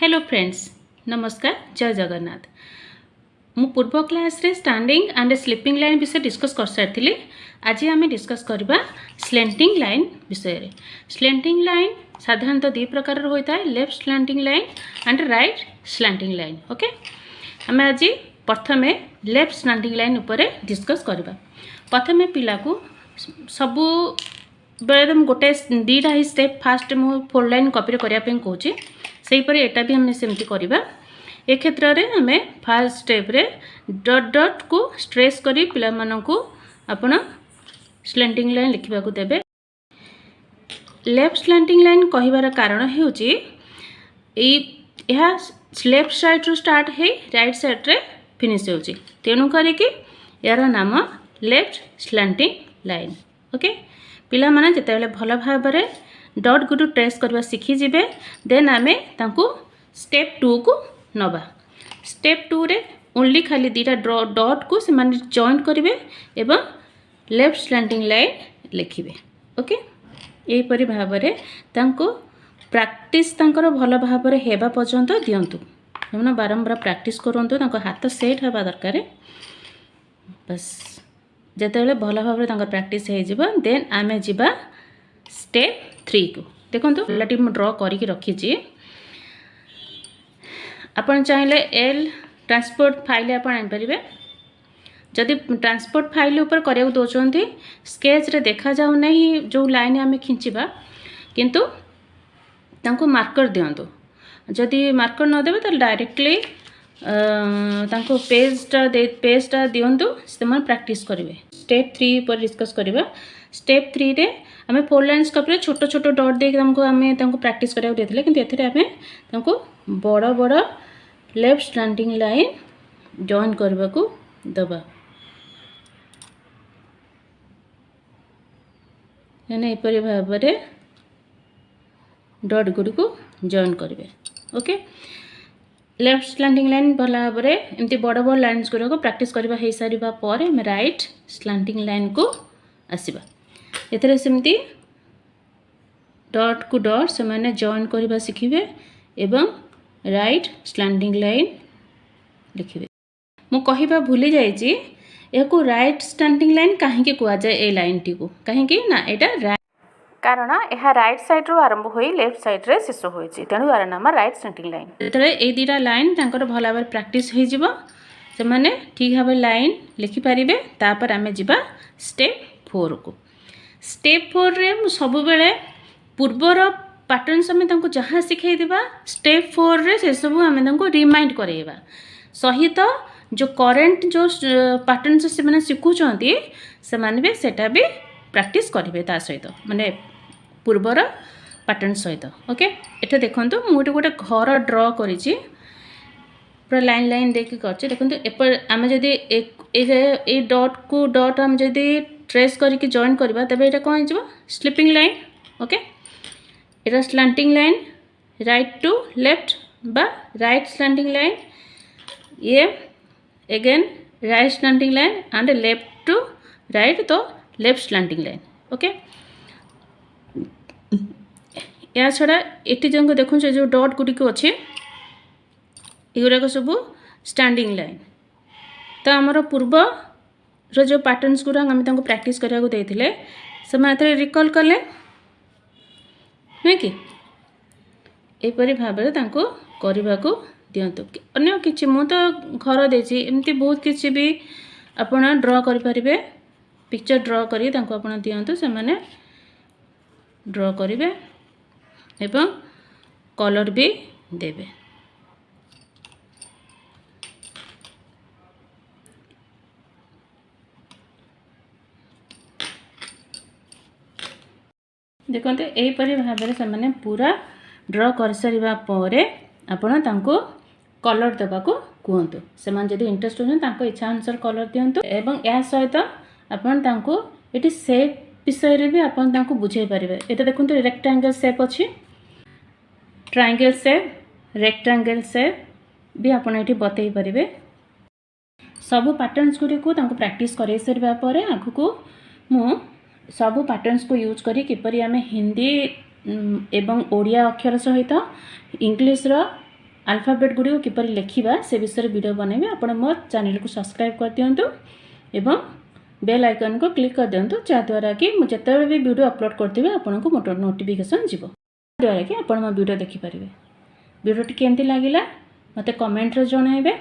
Hello friends, नमस्कार, जय जगन्नाथ। मु पूर्व क्लास रे स्टैंडिंग एंड स्लीपिंग लाइन विषय डिस्कस कर सारी। आज आम डिस्कस करवा स्लेंटिंग लाइन विषय। स्लेंटिंग लाइन साधारणतः दो प्रकार होता है, left slanting line and right slanting line. Okay, आम आज प्रथम लेफ्ट स्लैंटिंग लाइन उपर डिस्कस करवा। प्रथम पिला को सबू बेले गोटे दीटा ही स्टेप फास्ट मु 4 लाइन कॉपी करने कहूँ, सेहीपरि एटा भी हमें सेमती करवा। ए क्षेत्र में आम फास्ट स्टेप रे डट डट को स्ट्रेस करी पिला मानकु आपण स्लैंटिंग लाइन लिखा देबे। लेफ्ट स्लैंटिंग लाइन कहिबार कारण हेउची लेफ्ट साइड रू स्टार्ट है राइट साइड रे फिनिश होची, तेणु करिकी यार नाम लेफ्ट स्लैंटिंग लाइन। ओके, पिला माने जेतेबेले भल भाव में डट गुरु ट्रेस करवा शिखी जिबे, देन आमे तांको स्टेप 2 को नबा। स्टेप 2 रे ओनली खाली दीटा डट को से माने जॉइंट करिवे एवं लेफ्ट स्लैंटिंग लाइन लिखिबे। ओके, एही परि भाव में तांको प्रैक्टिस तांकर भल भाव में हेबा पर्यंत दियंतु। हमना बारंबार प्रैक्टिस करंतु, तांको हाथ सेट हेबा दरकार। बस जेतेबेले भल भाव में तांकर प्रैक्टिस हे जिबो, देन आमे जिबा स्टेप 3 को। देखो पिलाटी ड्र करके रखी। आपन चाहिले एल ट्रांसपोर्ट फाइल आप आनीपारे। जदि ट्रांसपोर्ट फाइल उपर करने दौरान स्केच रे देखा जाऊ नहीं जो लाइन आम खिंचवा, किंतु तांको मार्कर दिंतु। जदि मार्कर नदेवे तो डायरेक्टली तांको पेजटा दिंतु, से प्रैक्टिस करेंगे। स्टेप 3 पर डिस्कस करवा। स्टेप 3 रे आम 4 लाइन्स कपड़े छोट छोट डट दे आम प्रैक्टिस करा देते, किंतु एथिरे आम बड़ बड़ लेफ्ट स्लैंटिंग लाइन जॉइन करने को दबा। एपरी भाव में डट गुड़ी को जॉइन करेंगे। ओके, लेफ्ट स्लैंटिंग लाइन भल भाव में एमती बड़ बड़ लाइन्स गुड़ा को प्रैक्टिस करवा हो सारा पर राइट स्लैंटिंग लाइन को आसवा। एथरे सेमती डट को डट से माने जॉइन करवा शिखिबे एवं राइट स्लैंटिंग लाइन लिखिबे। मु कहिबा भूली जाइछि, याको राइट स्लैंटिंग लाइन काहे कह जाए ए लाइन टी को, काहे ना एटा कारण यह राइट साइड रो आरंभ होई लेफ्ट साइड रे शेष होइछि, तेणु यार नाम राइट स्लैंटिंग लाइन। जेतले ए दीटा लाइन तांकर भल भाव प्रैक्टिस हो जिवो, से माने ठीक भाव लाइन लिखि पारिबे। तापर आमे जिबा स्टेप 4 को। स्टेप 4 रे सब बेले पूर्वर पैटर्न्स आम जहाँ शिखाई देबा, स्टेप 4 रे से सब आम रिमाइंड करेबा सहित जो करेंट जो पैटर्न्स से माने शिखुचंती से माने भी सेटा भी प्रैक्टिस करेंगे ता सहित, माने पूर्वर पैटर्न सहित। ओके, एटा देखंतु मु गोटे घर ड्र करिछि, पूरा लाइन लाइन देखि करछि। देखंतु एपर आम जदि ए डॉट को डॉट आम जदि ट्रेस करके जॉइन करबा, तबे एटा कोन हिजबो स्लीपिंग लाइन। ओके, एटा slanting line right to left बा राइट स्लैंटिंग लाइन, ये again right slanting line and left to right तो लेफ्ट स्लैंटिंग लाइन। ओके, या छड़ा एटी जंग देखो जो डॉट गुड़िक अच्छे युराक सब स्टैंडिंग लाइन। तो आमर पूर्वर जो पैटर्न्स गुड़ा आम प्रैक्टिस करने देते से रिकॉल कले नुहे कि एपरी भाव में करने को दिंतु। अन्य किसी मु तो घर देती एमती बहुत किसी भी आपड़ ड्र करें, पिक्चर ड्र करी दिंतु, से माने ड्र करेंगे एवं कलर भी देवे। देखते यहीपरि भाव में से पूरा ड्र कर सारा पर आपण तांको कलर देवा को कहतु। से जब इंटरेस्ट हो इच्छा अनुसार कलर दिंतु एवं या सहित आपण तांको एटी सेप विषय रे भी आपण तांको बुझाई पारिबे। एटा देखंतु रेक्टेंगल शेप अछि, ट्रायंगल शेप, रेक्टेंगल शेप भी आपण एटी बतई पारिबे। सब पैटर्न्स गुडी को तांको प्रैक्टिस करे सरबा परे आगु को मु सब पैटर्न्स को यूज करी किपरि आमे हिंदी एवं ओडिया अक्षर सहित इंग्लिश रो अल्फाबेट गुड़ी किपर लिखा से विषय वीडियो बनैबे। आपण मो चैनल को सब्सक्राइब कर दियंतु एवं बेल आइकन को क्लिक कर दियंतु जहाँद्वारा कि मुझे जिते भी वीडियो अपलोड करथिबे आपन को नोटिफिकेशन जीवो द्वारा कि आपण मो वीडियो देखि परिबे। वीडियोटी केमती लागिला मते कमेंट रे जणाइबे।